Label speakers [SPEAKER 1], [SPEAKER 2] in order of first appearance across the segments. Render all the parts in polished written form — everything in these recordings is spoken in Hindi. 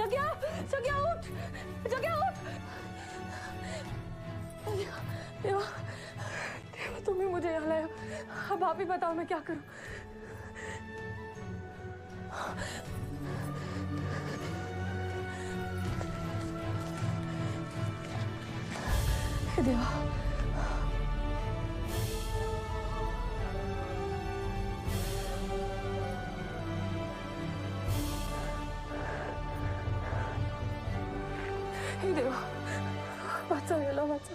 [SPEAKER 1] जग्या, जग्या उठ, जग्या उठ। देवा, देवा तुम्हें मुझे यहाँ लाया, अब आप ही बताओ मैं क्या करूं। देवा, हे देवा, वाचा याला वाचा।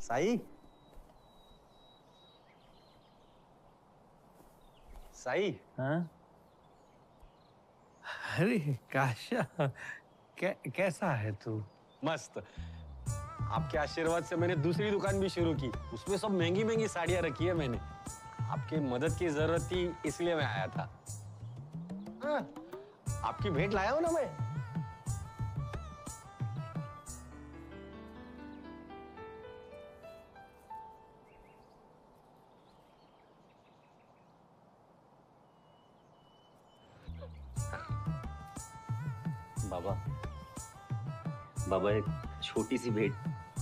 [SPEAKER 2] साई, साई।
[SPEAKER 3] हाँ? अरे काशा, कैसा है तू?
[SPEAKER 2] मस्त। आपके आशीर्वाद से मैंने दूसरी दुकान भी शुरू की, उसमें सब महंगी महंगी साड़ियां रखी है मैंने। आपकी मदद की जरूरत थी इसलिए मैं आया था। हाँ, आपकी भेंट लाया हूं ना मैं।
[SPEAKER 4] बाबा, बाबा एक छोटी सी भेंट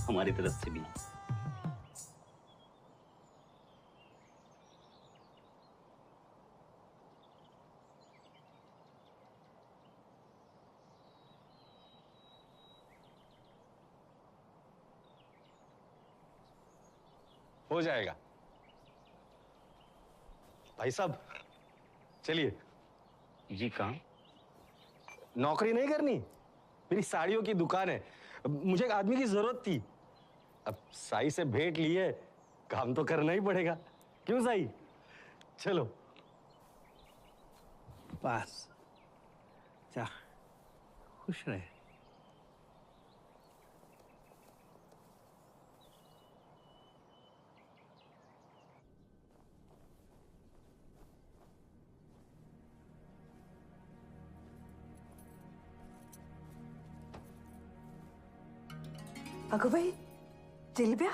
[SPEAKER 4] हमारी तरफ से भी।
[SPEAKER 2] हो जाएगा भाई साहब, चलिए।
[SPEAKER 4] जी कहाँ?
[SPEAKER 2] नौकरी नहीं करनी, मेरी साड़ियों की दुकान है, मुझे एक आदमी की जरूरत थी। अब साई से भेंट ली है, काम तो करना ही पड़ेगा। क्यों साई? चलो।
[SPEAKER 3] पास जा, खुश रहे।
[SPEAKER 1] अगं बाई, जिलब्या,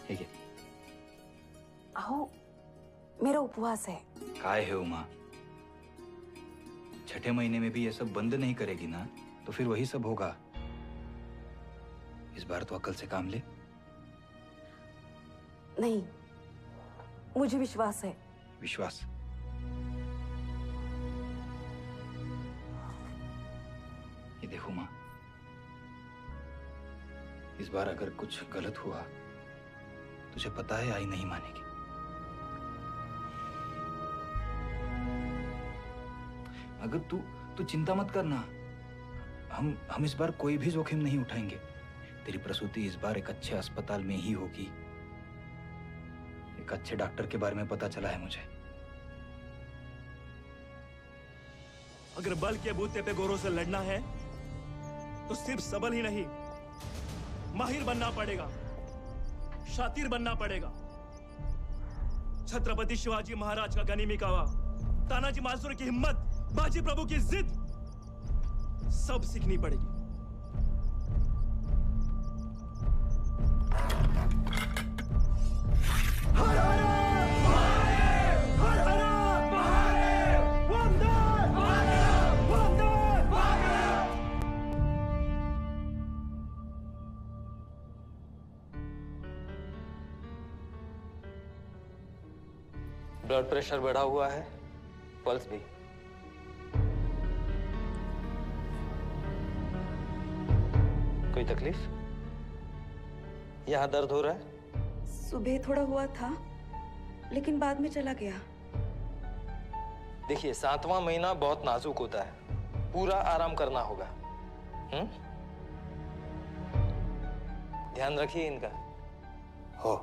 [SPEAKER 4] ठीक है।
[SPEAKER 1] अहो मेरा उपवास है।
[SPEAKER 5] काय है उमा, छठे महीने में भी ये सब बंद नहीं करेगी ना, तो फिर वही सब होगा। इस बार तो अकल से काम ले।
[SPEAKER 1] नहीं, मुझे विश्वास है।
[SPEAKER 5] विश्वास? ये देखो माँ, इस बार अगर कुछ गलत हुआ, तुझे पता है आई नहीं मानेगी। अगर तू चिंता मत करना, हम इस बार कोई भी जोखिम नहीं उठाएंगे। तेरी प्रसूति इस बार एक अच्छे अस्पताल में ही होगी। एक अच्छे डॉक्टर के बारे में पता चला है मुझे।
[SPEAKER 6] अगर बल के बूते पे गोरों से लड़ना है तो सिर्फ सबल ही नहीं, माहिर बनना पड़ेगा, शातिर बनना पड़ेगा। छत्रपति शिवाजी महाराज का गनीमी कावा, तानाजी मालसुर की हिम्मत, बाजी प्रभु की जिद, सब सीखनी पड़ेगी। हर हर महादेव, वंदे मातरम।
[SPEAKER 7] ब्लड प्रेशर बढ़ा हुआ है, पल्स भी। कोई तकलीफ? यहाँ दर्द हो रहा है?
[SPEAKER 8] सुबह थोड़ा हुआ था, लेकिन बाद में चला गया।
[SPEAKER 7] देखिए, 7वां महीना बहुत नाजुक होता है, पूरा आराम करना होगा। ध्यान रखिए इनका। हो।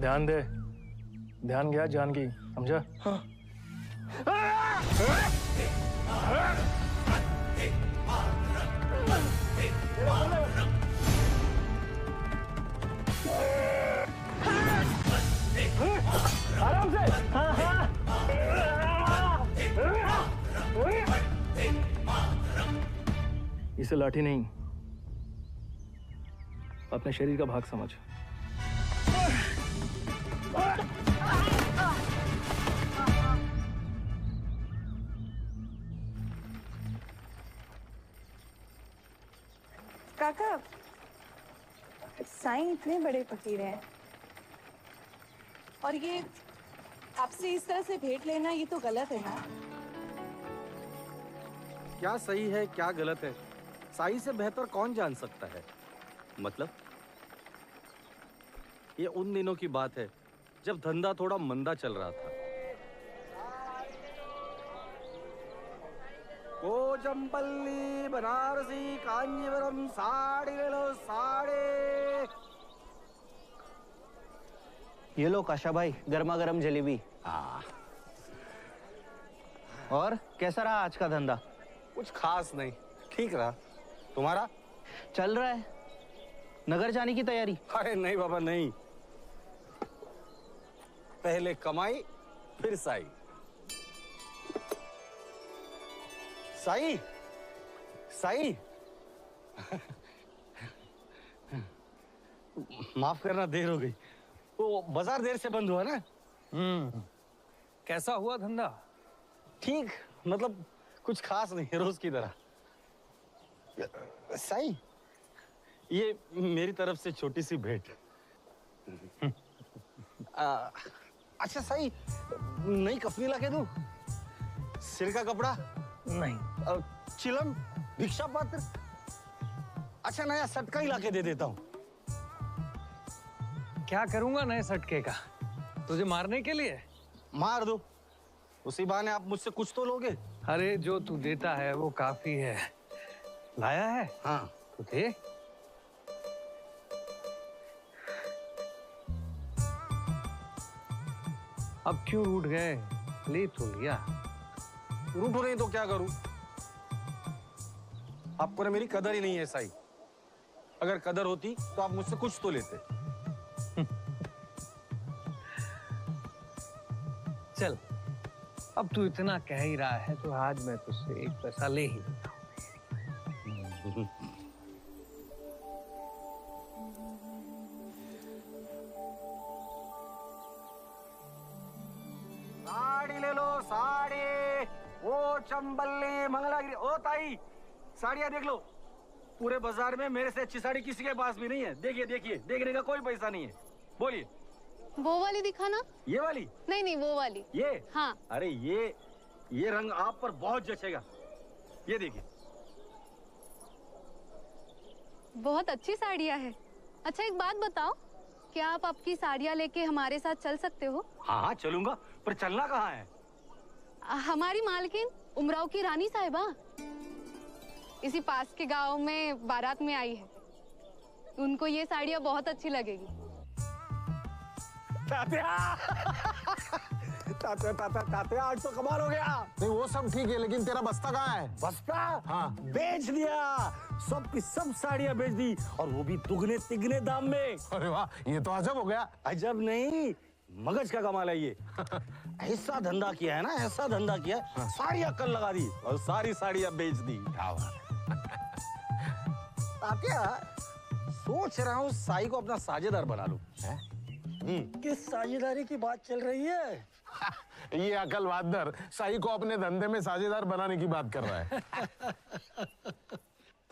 [SPEAKER 6] ध्यान दे, ध्यान गया जान की, समझा? आराम से। इसे लाठी नहीं, अपने शरीर का भाग समझ।
[SPEAKER 8] काका, साईं इतने बड़े फकीर हैं, और ये आपसे इस तरह से भेंट लेना, ये तो गलत है ना?
[SPEAKER 2] क्या सही है क्या गलत है, साई से बेहतर कौन जान सकता है। मतलब ये उन दिनों की बात है जब धंधा थोड़ा मंदा चल रहा था। कोचंपल्ली, बनारसी, कांजीवरम साड़ी ले लो, साड़ी।
[SPEAKER 9] ये लो काशा भाई, गर्मा गर्म जलेबी। और कैसा रहा आज का धंधा?
[SPEAKER 2] कुछ खास नहीं, ठीक रहा। तुम्हारा?
[SPEAKER 9] चल रहा है, नगर जाने की तैयारी।
[SPEAKER 2] अरे नहीं बाबा नहीं, पहले कमाई फिर साई। साई, साई। माफ करना, देर हो गई। वो बाजार देर से बंद हुआ ना।
[SPEAKER 3] कैसा हुआ धंधा?
[SPEAKER 2] ठीक, मतलब कुछ खास नहीं, रोज की तरह। साई, ये मेरी तरफ से छोटी सी भेंट। अच्छा साई, नई कफनी ला के दूं? सिर का कपड़ा?
[SPEAKER 3] नहीं।
[SPEAKER 2] चिलम, भिक्षा पात्र? अच्छा, नया सटका ही ला के दे देता हूँ।
[SPEAKER 3] क्या करूंगा नए सटके का? तुझे मारने के लिए?
[SPEAKER 2] मार दो, उसी बहाने आप मुझसे कुछ तो लोगे।
[SPEAKER 3] अरे जो तू देता है वो काफी है। लाया है?
[SPEAKER 2] हाँ
[SPEAKER 3] तो दे। अब क्यों रूठ गए? ले तो लिया।
[SPEAKER 2] रूठो नहीं तो क्या करूं? आपको ना मेरी कदर ही नहीं है साई। अगर कदर होती तो आप मुझसे कुछ तो लेते।
[SPEAKER 3] चल, अब तू इतना कह ही रहा है तो आज मैं तुझसे 1 पैसा ले ही लेता हूं।
[SPEAKER 2] साड़ी ले लो, साड़ी। ओ चंबल्ली, मंगलागिरी। ओ ताई, साड़ियां देख लो। पूरे बाजार में मेरे से अच्छी साड़ी किसी के पास भी नहीं है। देखिए देखिए, देखने का कोई पैसा नहीं है। बोलिए।
[SPEAKER 1] वो वाली दिखाना।
[SPEAKER 2] ये वाली?
[SPEAKER 1] नहीं नहीं, वो वाली।
[SPEAKER 2] ये?
[SPEAKER 1] हाँ।
[SPEAKER 2] अरे ये रंग आप पर बहुत जचेगा। ये देखिए।
[SPEAKER 1] बहुत अच्छी साड़ियाँ है। अच्छा एक बात बताओ, क्या आप आपकी साड़ियाँ लेके हमारे साथ चल सकते हो?
[SPEAKER 2] हाँ हाँ चलूंगा, पर चलना कहाँ है?
[SPEAKER 1] हमारी मालकिन उमराव की रानी साहिबा इसी पास के गांव में बारात में आई है। उनको ये साड़ियाँ बहुत अच्छी लगेगी।
[SPEAKER 2] तात्या, आज तो कमाल हो गया।
[SPEAKER 10] नहीं वो सब ठीक है, लेकिन तेरा बस्ता कहाँ है?
[SPEAKER 2] बस्ता?
[SPEAKER 10] हाँ।
[SPEAKER 2] बेच दिया, सब की सब साड़ियाँ बेच दी, और वो भी दुगने तिगने दाम में।
[SPEAKER 10] अरे वाह, ये तो अजब हो गया।
[SPEAKER 2] अजब नहीं, मगज का कमाल है ये। ऐसा धंधा किया है ना, ऐसा धंधा किया है।
[SPEAKER 10] हाँ।
[SPEAKER 2] साड़ियाँ कल लगा दी और सारी साड़ियाँ बेच दी।
[SPEAKER 10] क्या बात है।
[SPEAKER 2] तात्या, सोच रहा हूँ साई को अपना साझेदार बना लूं। किस साझेदारी की बात चल रही है?
[SPEAKER 10] ये अकल बहादुर साई को अपने धंधे में साझेदार बनाने की बात कर रहा है।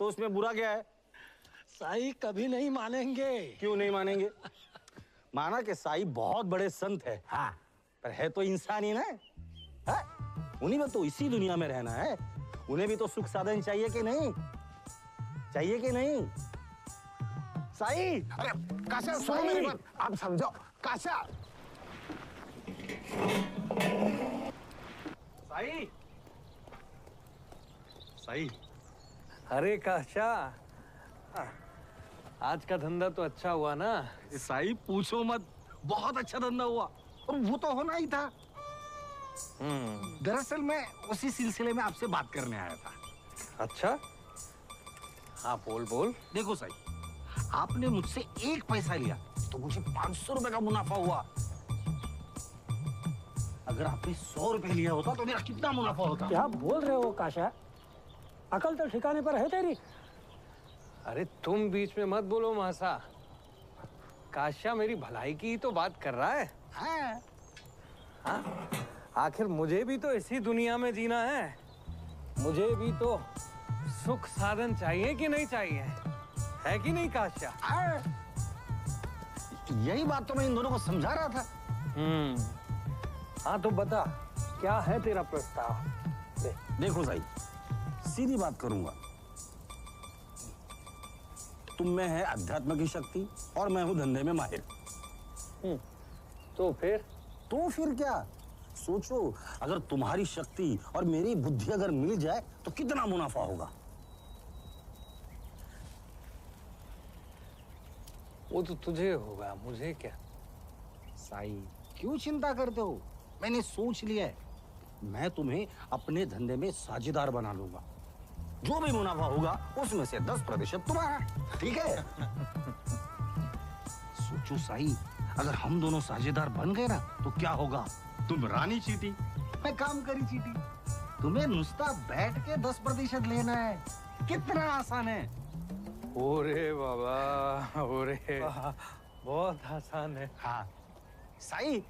[SPEAKER 2] तो उसमें बुरा क्या है?
[SPEAKER 11] साई कभी नहीं मानेंगे।
[SPEAKER 2] क्यों नहीं मानेंगे? माना कि साई बहुत बड़े संत है, हाँ, पर है तो इंसान ही ना, है? उन्हीं में तो इसी दुनिया में रहना है। उन्हें भी तो सुख साधन चाहिए कि नहीं? चाहिए कि नहीं? साई,
[SPEAKER 10] अरे काशा सुनो मेरी बात, आप समझो काशा।
[SPEAKER 2] साई, साई,
[SPEAKER 3] अरे काशा, आज का धंधा तो अच्छा हुआ ना?
[SPEAKER 2] साई पूछो मत, बहुत अच्छा धंधा हुआ। और वो तो होना ही था। दरअसल मैं उसी सिलसिले में आपसे बात करने आया था।
[SPEAKER 3] अच्छा, हाँ बोल बोल।
[SPEAKER 2] देखो साई, आपने मुझसे 1 पैसा लिया तो मुझे 500 रुपए का मुनाफा हुआ। अगर आपने 100 रुपए लिया होता तो मेरा कितना मुनाफा होता?
[SPEAKER 11] क्या बोल रहे हो काशा? अकल तो ठिकाने पर है तेरी?
[SPEAKER 3] अरे तुम बीच में मत बोलो मासा। काशा मेरी भलाई की ही तो बात कर रहा है। हाँ, आखिर मुझे भी तो इसी दुनिया में जीना है। मुझे भी तो सुख साधन चाहिए कि नहीं चाहिए, है कि नहीं काशा?
[SPEAKER 2] यही बात तो मैं इन दोनों को समझा रहा था।
[SPEAKER 3] हाँ तो बता, क्या है तेरा प्रस्ताव?
[SPEAKER 2] देखो साई, सीधी बात करूंगा। तुम में है अध्यात्म की शक्ति और मैं हूं धंधे में माहिर।
[SPEAKER 3] तो फिर
[SPEAKER 2] क्या? सोचो, अगर तुम्हारी शक्ति और मेरी बुद्धि अगर मिल जाए तो कितना मुनाफा होगा।
[SPEAKER 3] वो तो तुझे होगा, मुझे क्या?
[SPEAKER 2] साई, क्यों चिंता करते हो? मैंने सोच लिया है, मैं तुम्हें अपने धंधे में साझेदार बना लूंगा। जो भी मुनाफा होगा उसमें से 10% तुम्हारा, ठीक है? सोचो साई, अगर हम दोनों साझेदार बन गए ना तो क्या होगा? तुम रानी चीटी, मैं काम करी चीटी। तुम्हें नुस्ता बैठ के 10% लेना है। कितना आसान है।
[SPEAKER 3] ओरे बाबा, ओरे, बहुत आसान है।
[SPEAKER 2] हाँ साई,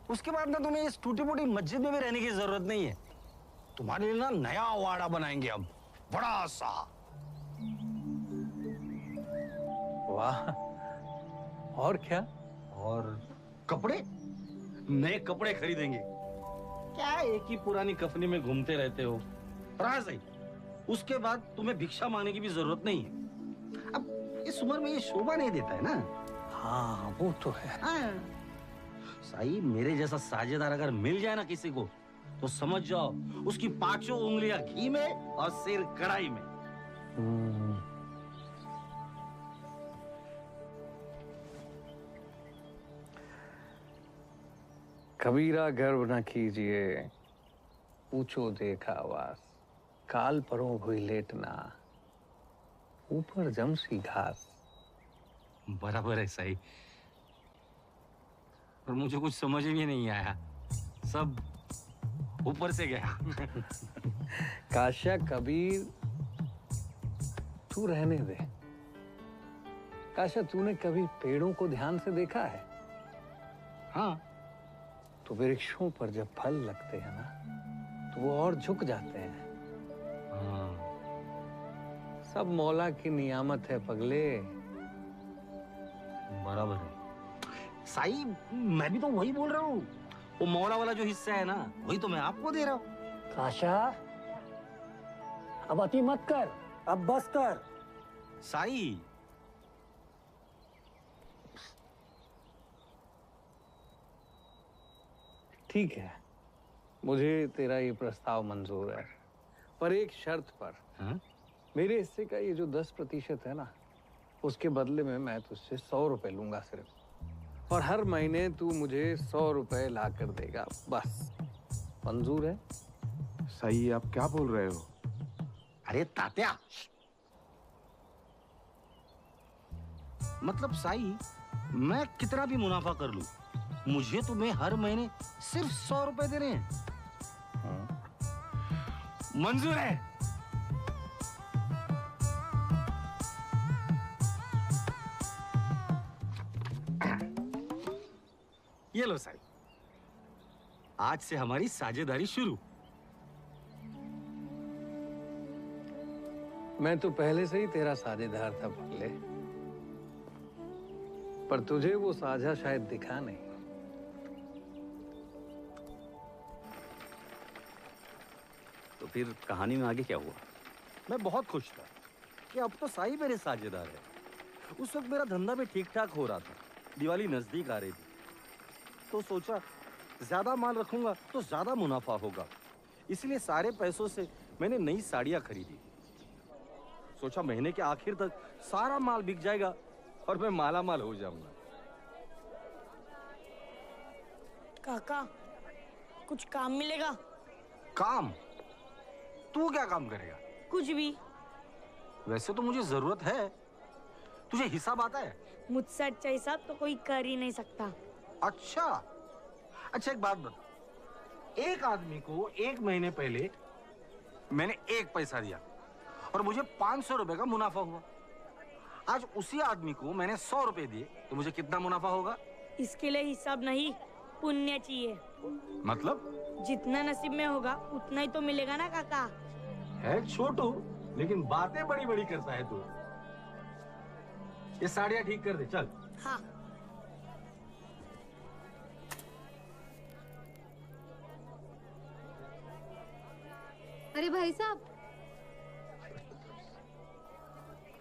[SPEAKER 2] उसके बाद ना तुम्हें इस टूटी फूटी मस्जिद में भी रहने की जरूरत नहीं है। तुम्हारे लिए ना नया वाड़ा बनाएंगे अब, बड़ा सा।
[SPEAKER 3] वाह, और क्या?
[SPEAKER 2] और कपड़े, नए कपड़े खरीदेंगे। क्या एक ही पुरानी कफनी में घूमते रहते हो? हाँ सही, उसके बाद तुम्हें भिक्षा मांगने की भी जरूरत नहीं है। अब इस उम्र में ये शोभा नहीं देता है ना।
[SPEAKER 3] हाँ वो तो है।
[SPEAKER 2] हाँ। साई, मेरे जैसा साझेदार अगर मिल जाए ना किसी को तो समझ जाओ उसकी 5 उंगलियां घी में और सिर कढ़ाई में।
[SPEAKER 3] कबीरा गर्व न कीजिए, पूछो देखा आवास, काल परों हुई लेटना, ऊपर जमसी घास।
[SPEAKER 2] बराबर है सही, पर मुझे कुछ समझ में नहीं आया, सब ऊपर से गया।
[SPEAKER 3] काशा कबीर, तू रहने दे। काशा, तूने कभी पेड़ों को ध्यान से देखा है?
[SPEAKER 2] हाँ,
[SPEAKER 3] तो वृक्षों पर जब फल लगते हैं ना तो वो और झुक जाते हैं। सब मौला की नियामत है पगले।
[SPEAKER 2] बराबर है साई, मैं भी तो वही बोल रहा हूँ। वो मौला वाला जो हिस्सा है ना, वही तो मैं आपको दे रहा हूँ।
[SPEAKER 11] काशा, अब अति मत कर, अब बस कर।
[SPEAKER 2] साई,
[SPEAKER 3] ठीक है, मुझे तेरा ये प्रस्ताव मंजूर है, पर एक शर्त पर।
[SPEAKER 2] हाँ?
[SPEAKER 3] मेरे हिस्से का ये जो 10% है ना, उसके बदले में मैं तुझसे 100 रुपए लूंगा सिर्फ, और हर महीने तू मुझे 100 रुपए ला कर देगा, बस। मंजूर है?
[SPEAKER 10] सही, आप क्या बोल रहे हो?
[SPEAKER 2] अरे तात्या, मतलब साई, मैं कितना भी मुनाफा कर लूं, मुझे तुम्हें हर महीने सिर्फ 100 रुपए देने हैं। मंजूर है। ये लो साई, आज से हमारी साझेदारी शुरू।
[SPEAKER 3] मैं तो पहले से ही तेरा साझेदार था पगले, पर तुझे वो साझा शायद दिखा नहीं।
[SPEAKER 4] तो फिर कहानी में आगे क्या हुआ?
[SPEAKER 12] मैं बहुत खुश था कि अब तो साई मेरे साझेदार है। उस वक्त मेरा धंधा भी ठीक ठाक हो रहा था, दिवाली नजदीक आ रही थी, तो सोचा ज्यादा माल रखूंगा तो ज्यादा मुनाफा होगा। इसलिए सारे पैसों से मैंने नई साड़ियां खरीदी। सोचा महीने के आखिर तक सारा माल बिक जाएगा और मैं माला माल हो जाऊंगा।
[SPEAKER 13] काका, कुछ काम मिलेगा?
[SPEAKER 12] काम? तू क्या काम करेगा?
[SPEAKER 13] कुछ भी।
[SPEAKER 12] वैसे तो मुझे जरूरत है। तुझे हिसाब आता है?
[SPEAKER 13] मुझसे अच्छा हिसाब तो कोई कर ही नहीं सकता।
[SPEAKER 12] अच्छा, एक बात बता। एक आदमी को 1 महीने पहले मैंने 1 पैसा दिया और मुझे 500 रुपए का मुनाफा हुआ। आज उसी आदमी को मैंने 100 रुपए दिए तो मुझे कितना मुनाफा होगा?
[SPEAKER 13] इसके लिए हिसाब नहीं, पुण्य चाहिए।
[SPEAKER 12] मतलब?
[SPEAKER 13] जितना नसीब में होगा उतना ही तो मिलेगा ना काका।
[SPEAKER 12] है छोटू, लेकिन बातें बड़ी बड़ी करता है तू। ये साड़ियां ठीक कर दे, चल।
[SPEAKER 13] हाँ।
[SPEAKER 1] अरे भाई साहब,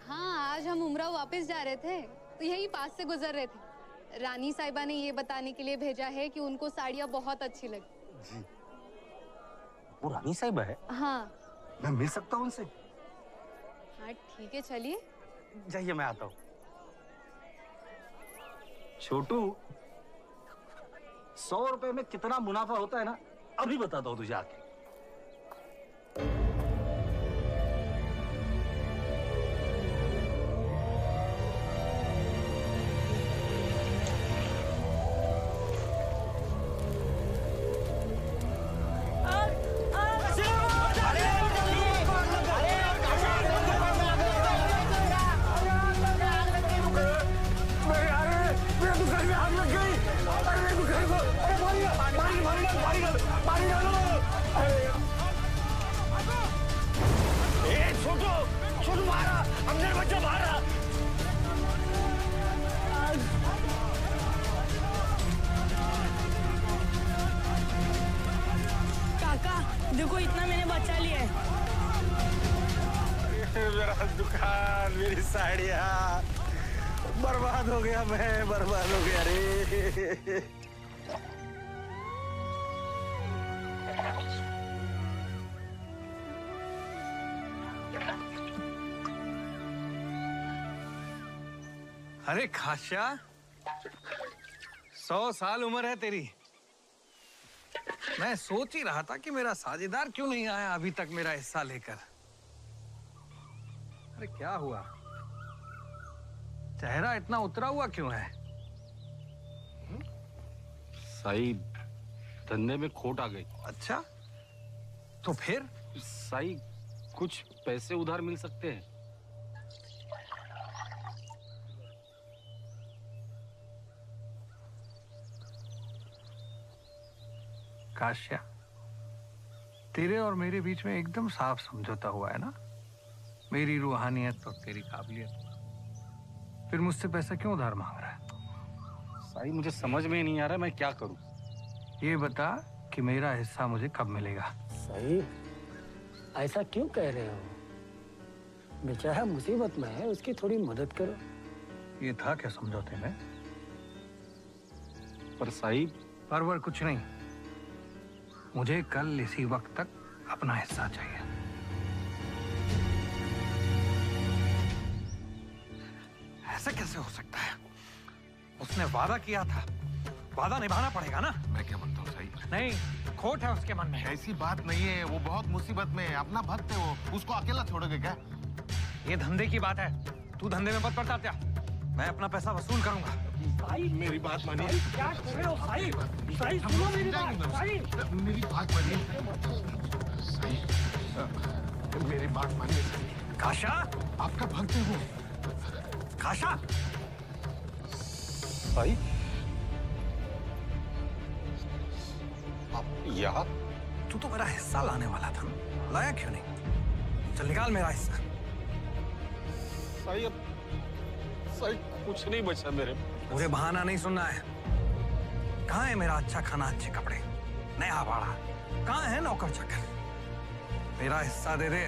[SPEAKER 1] हाँ आज हम उमराव वापस जा रहे थे तो यही पास से गुजर रहे थे। रानी साहिबा ने ये बताने के लिए भेजा है कि उनको साड़ियाँ बहुत अच्छी लगी।
[SPEAKER 12] जी, वो रानी साहिबा है?
[SPEAKER 1] हाँ।
[SPEAKER 12] मैं मिल सकता हूँ उनसे?
[SPEAKER 1] हाँ ठीक है, चलिए।
[SPEAKER 12] जाइए, मैं आता हूँ। छोटू, 100 रुपए में कितना मुनाफा होता है ना, अभी बताता हूँ तुझे आके।
[SPEAKER 13] देखो इतना मैंने बचा लिया है।
[SPEAKER 12] मेरा दुकान, मेरी साड़ियाँ, बर्बाद हो गया, मैं बर्बाद हो गया रे।
[SPEAKER 3] अरे खाशा, 100 साल उम्र है तेरी। मैं सोच ही रहा था कि मेरा साझेदार क्यों नहीं आया अभी तक मेरा हिस्सा लेकर। अरे क्या हुआ, चेहरा इतना उतरा हुआ क्यों है?
[SPEAKER 2] साई, धंधे में खोट आ गई।
[SPEAKER 3] अच्छा, तो फिर?
[SPEAKER 2] साई, कुछ पैसे उधार मिल सकते हैं?
[SPEAKER 3] काश्या, तेरे और मेरे बीच में एकदम साफ समझौता हुआ है ना, मेरी रूहानियत और तेरी काबिलियत। फिर मुझसे पैसा क्यों उधार मांग रहा है?
[SPEAKER 2] साई, मुझे समझ में नहीं आ रहा मैं क्या करूं।
[SPEAKER 3] ये बता कि मेरा हिस्सा मुझे कब मिलेगा?
[SPEAKER 11] सही, ऐसा क्यों कह रहे हो? बेचारा मुसीबत में है, उसकी थोड़ी मदद करो।
[SPEAKER 3] ये था क्या समझौते में?
[SPEAKER 2] पर साई,
[SPEAKER 3] परवर कुछ नहीं, मुझे कल इसी वक्त तक अपना हिस्सा चाहिए। ऐसा कैसे हो सकता है? उसने वादा किया था, वादा निभाना पड़ेगा ना।
[SPEAKER 10] मैं क्या बनता हूँ सही?
[SPEAKER 3] नहीं, खोट है उसके मन में।
[SPEAKER 10] ऐसी बात नहीं है, वो बहुत मुसीबत में है, अपना भक्त है वो, उसको अकेला छोड़ोगे क्या?
[SPEAKER 3] ये धंधे की बात है, तू धंधे में मत पड़ता क्या? मैं अपना पैसा वसूल करूंगा।
[SPEAKER 10] साई, मेरी बात मानिए।
[SPEAKER 11] क्या कर रहे हो साई? साई सुनो मेरी बात। साई,
[SPEAKER 10] मेरी बात मानिए। साई, मेरी बात मानिए।
[SPEAKER 3] काशा,
[SPEAKER 10] आपका भक्त है वो।
[SPEAKER 3] काशा,
[SPEAKER 2] साई, आप यहाँ?
[SPEAKER 3] तू तो मेरा हिस्सा लाने वाला था, लाया क्यों नहीं? चल निकाल मेरा हिस्सा।
[SPEAKER 2] साई, अब साई कुछ नहीं बचा मेरे।
[SPEAKER 3] मुझे बहाना नहीं सुनना है। कहाँ है मेरा अच्छा खाना, अच्छे कपड़े, नया भाड़ा? कहाँ है नौकर चाकर? मेरा हिस्सा दे दे।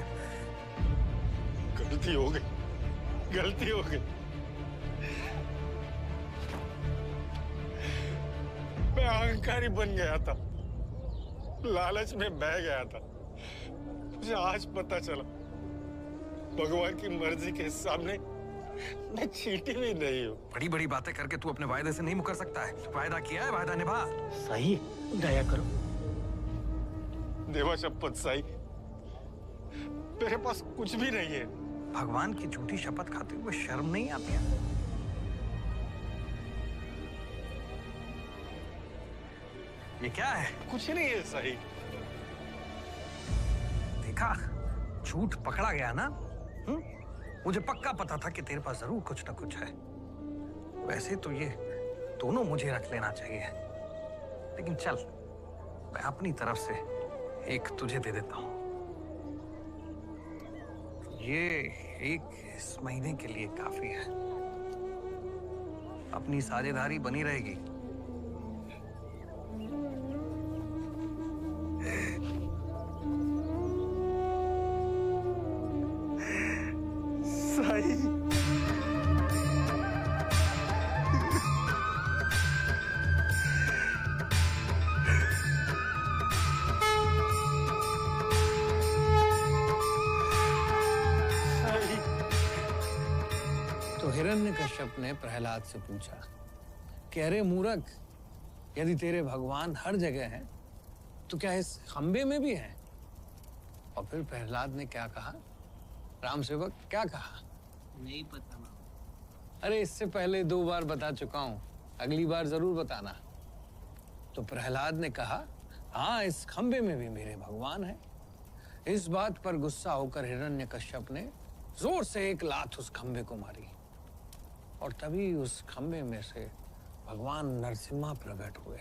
[SPEAKER 2] गलती हो गई, गलती हो गई। मैं अहंकारी बन गया था, लालच में बह गया था। मुझे आज पता चला भगवान की मर्जी के सामने मैं चींटी भी नहीं हूँ।
[SPEAKER 3] बड़ी बड़ी बातें करके तू अपने वायदे से नहीं मुकर सकता है। वायदा किया है, वायदा निभा।
[SPEAKER 11] सही, दया करो।
[SPEAKER 2] देवा शपथ साई, मेरे पास कुछ भी नहीं है।
[SPEAKER 3] भगवान की झूठी शपथ खाते हुए शर्म नहीं आती है? ये क्या है?
[SPEAKER 2] कुछ नहीं है साई।
[SPEAKER 3] देखा, झूठ पकड़ा गया ना? मुझे पक्का पता था कि तेरे पास जरूर कुछ ना कुछ है। वैसे तो ये दोनों मुझे रख लेना चाहिए, लेकिन चल, मैं अपनी तरफ से एक तुझे दे देता हूं। ये एक इस महीने के लिए काफी है। अपनी साझेदारी बनी रहेगी।
[SPEAKER 2] साई,
[SPEAKER 3] तो हिरण्यकश्यप ने प्रहलाद से पूछा कि अरे मूर्ख, यदि तेरे भगवान हर जगह हैं, तो क्या इस खंबे में भी हैं? और फिर प्रहलाद ने क्या कहा? राम सेवक क्या कहा?
[SPEAKER 11] नहीं पता।
[SPEAKER 3] अरे इससे पहले 2 बार बता चुका हूं, अगली बार जरूर बताना। तो प्रहलाद ने कहा, हाँ, इस खंबे में भी मेरे भगवान हैं। इस बात पर गुस्सा होकर हिरण्यकश्यप ने जोर से एक लात उस खंबे को मारी, और तभी उस खंबे में से भगवान नरसिम्हा प्रकट हुए।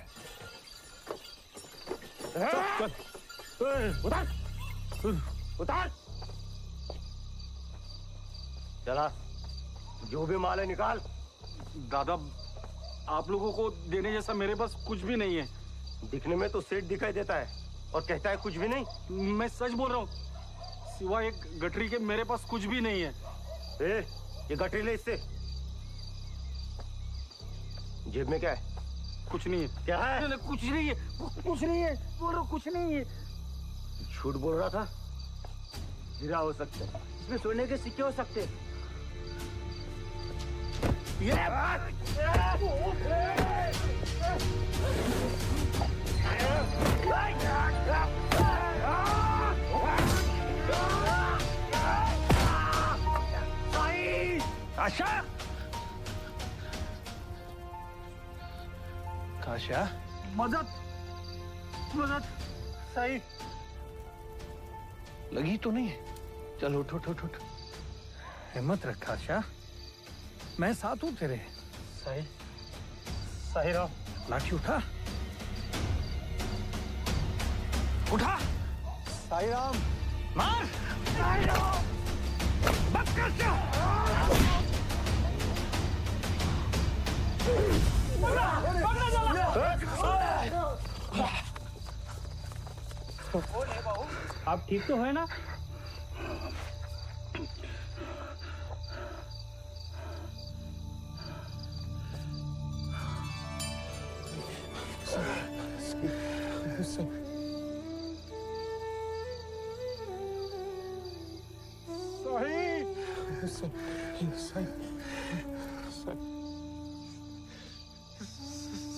[SPEAKER 12] उतार, उतार। चला, जो भी माल है निकाल।
[SPEAKER 2] दादा, आप लोगों को देने जैसा मेरे पास कुछ भी नहीं है।
[SPEAKER 12] दिखने में तो सेठ दिखाई देता है और कहता है कुछ भी नहीं।
[SPEAKER 2] मैं सच बोल रहा हूँ, सिवाय एक गठरी के मेरे पास कुछ भी नहीं है।
[SPEAKER 12] ये गठरी ले इससे। जेब में क्या है?
[SPEAKER 2] कुछ नहीं है।
[SPEAKER 12] क्या है?
[SPEAKER 2] नहीं, कुछ नहीं है, कुछ नहीं है, बोल रहा हूँ, कुछ नहीं है।
[SPEAKER 12] झूठ बोल रहा था। हीरा हो सकते, इसमें सोने के सिक्के हो सकते।
[SPEAKER 3] काशा, काशा,
[SPEAKER 2] मदद, मदद, सही
[SPEAKER 3] लगी तो नहीं? चल उठ उठ उठ उठ, हिम्मत रख काशा, मैं साथ हूं तेरे।
[SPEAKER 2] सही, सही रहो।
[SPEAKER 3] लाठी उठा, उठा।
[SPEAKER 2] साई राम,
[SPEAKER 3] मार।
[SPEAKER 2] साई राम,
[SPEAKER 3] बस कर जा।
[SPEAKER 11] आप ठीक तो है ना?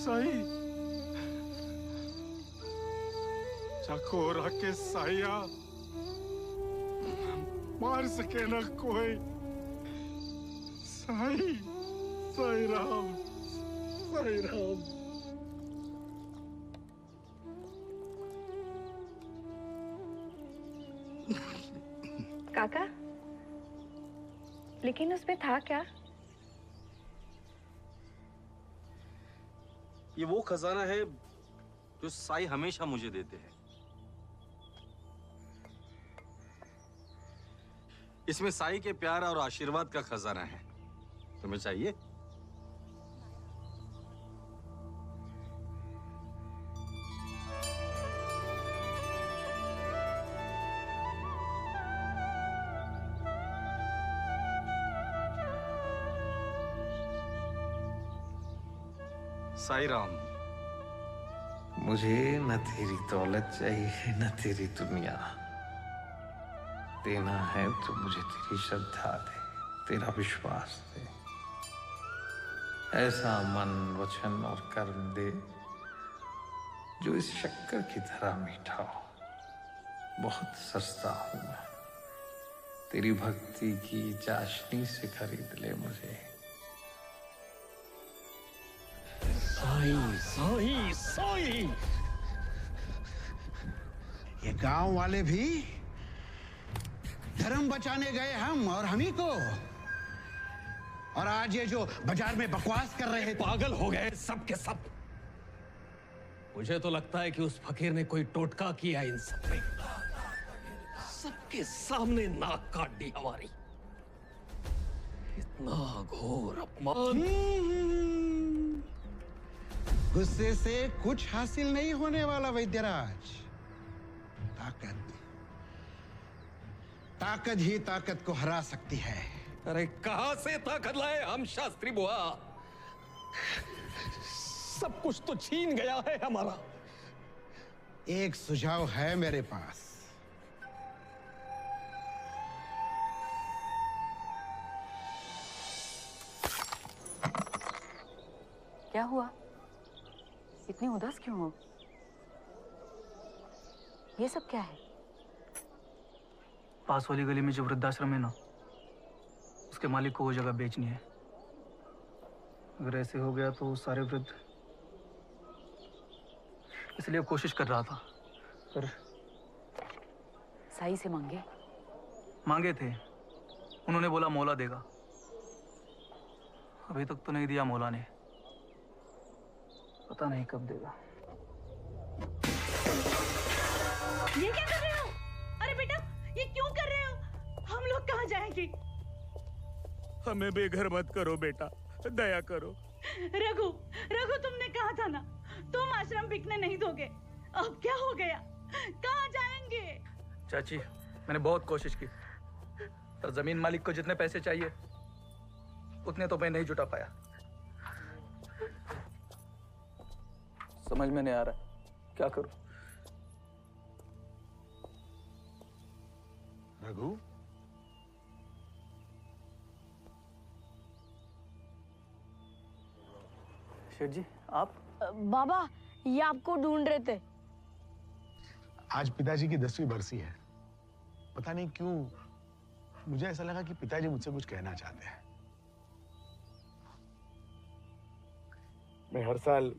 [SPEAKER 2] सही, चकोरा के साया मार सके न कोई। सही, सही राम, सही राम।
[SPEAKER 1] काका, लेकिन उसमें था क्या?
[SPEAKER 7] ये वो खजाना है जो साई हमेशा मुझे देते हैं।
[SPEAKER 2] इसमें साईं के प्यार और आशीर्वाद का खजाना है। तुम्हें चाहिए? साईं राम।
[SPEAKER 3] मुझे न तेरी दौलत चाहिए न तेरी दुनिया। देना है तो मुझे तेरी श्रद्धा दे, तेरा विश्वास दे। ऐसा मन, वचन और कर्म दे जो इस शक्कर की तरह मीठा हो। बहुत सस्ता हूं मैं, तेरी भक्ति की चाशनी से खरीद ले मुझे।
[SPEAKER 11] साईं, साईं, साईं।
[SPEAKER 14] ये गांव वाले भी धर्म बचाने गए हम और हम ही को, और आज ये जो बाजार में बकवास कर रहे थे।
[SPEAKER 11] पागल हो गए सब के सब। मुझे तो लगता है कि उस फकीर ने कोई टोटका किया इन सब पे। सबके सामने नाक काट दी हमारी। इतना घोर अपमान।
[SPEAKER 14] गुस्से से कुछ हासिल नहीं होने वाला वैद्यराज। ताकत, ताकत ही ताकत को हरा सकती है।
[SPEAKER 11] अरे कहां से ताकत लाए हम शास्त्री बुआ? सब कुछ तो छीन गया है हमारा।
[SPEAKER 14] एक सुझाव है मेरे पास।
[SPEAKER 15] क्या हुआ? इतनी उदास क्यों हो? ये सब क्या है?
[SPEAKER 9] पास वाली गली में जो वृद्धाश्रम है ना, उसके मालिक को वो जगह बेचनी है। अगर ऐसे हो गया तो सारे वृद्ध, इसलिए कोशिश कर रहा था। पर
[SPEAKER 15] साई से
[SPEAKER 9] मांगे थे, उन्होंने बोला मौला देगा। अभी तक तो नहीं दिया मौला ने, पता नहीं कब देगा।
[SPEAKER 13] ये क्या कर रहे हो? अरे बेटा, ये क्यों कर रहे हो? हम लोग कहाँ जाएंगे?
[SPEAKER 6] हमें बेघर मत करो बेटा, दया करो।
[SPEAKER 13] रघु, रघु तुमने कहा था ना, तुम आश्रम बिकने नहीं दोगे। अब क्या हो गया? कहाँ जाएंगे?
[SPEAKER 9] चाची, मैंने बहुत कोशिश की, पर जमीन मालिक को जितने पैसे चाहिए उतने तो मैं नहीं जुटा पाया। समझ में नहीं आ रहा क्या करूं।
[SPEAKER 14] रघु,
[SPEAKER 9] शेठ जी आप?
[SPEAKER 13] बाबा, ये आपको ढूंढ रहे थे।
[SPEAKER 10] आज पिताजी की 10वीं बरसी है। पता नहीं क्यों मुझे ऐसा लगा कि पिताजी मुझसे कुछ कहना चाहते हैं। मैं हर साल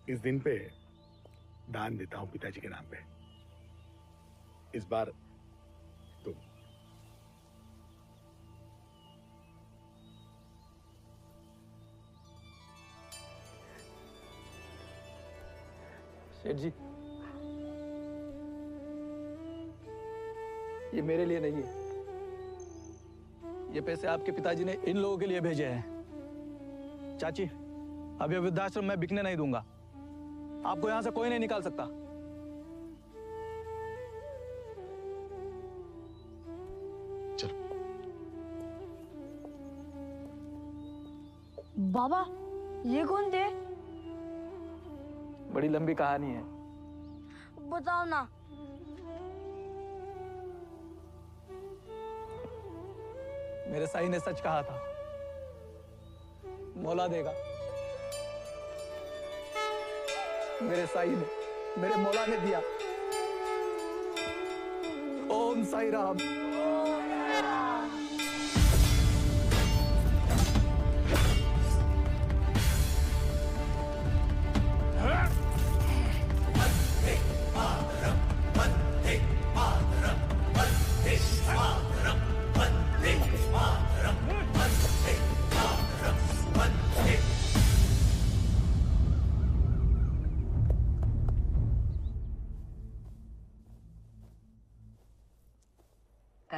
[SPEAKER 10] इस दिन पे दान देता हूं पिताजी के नाम पे। इस बार तुम।
[SPEAKER 9] शेठ जी, ये मेरे लिए नहीं है। ये पैसे आपके पिताजी ने इन लोगों के लिए भेजे हैं। चाची, अब ये वृद्धाश्रम मैं बिकने नहीं दूंगा। आपको यहां से कोई नहीं निकाल सकता।
[SPEAKER 13] बाबा, ये कौन थे?
[SPEAKER 9] बड़ी लंबी कहानी है।
[SPEAKER 13] बताओ ना।
[SPEAKER 9] मेरे साईं ने सच कहा था, मौला देगा। मेरे साईं ने, मेरे मौला ने दिया। ओम साई राम।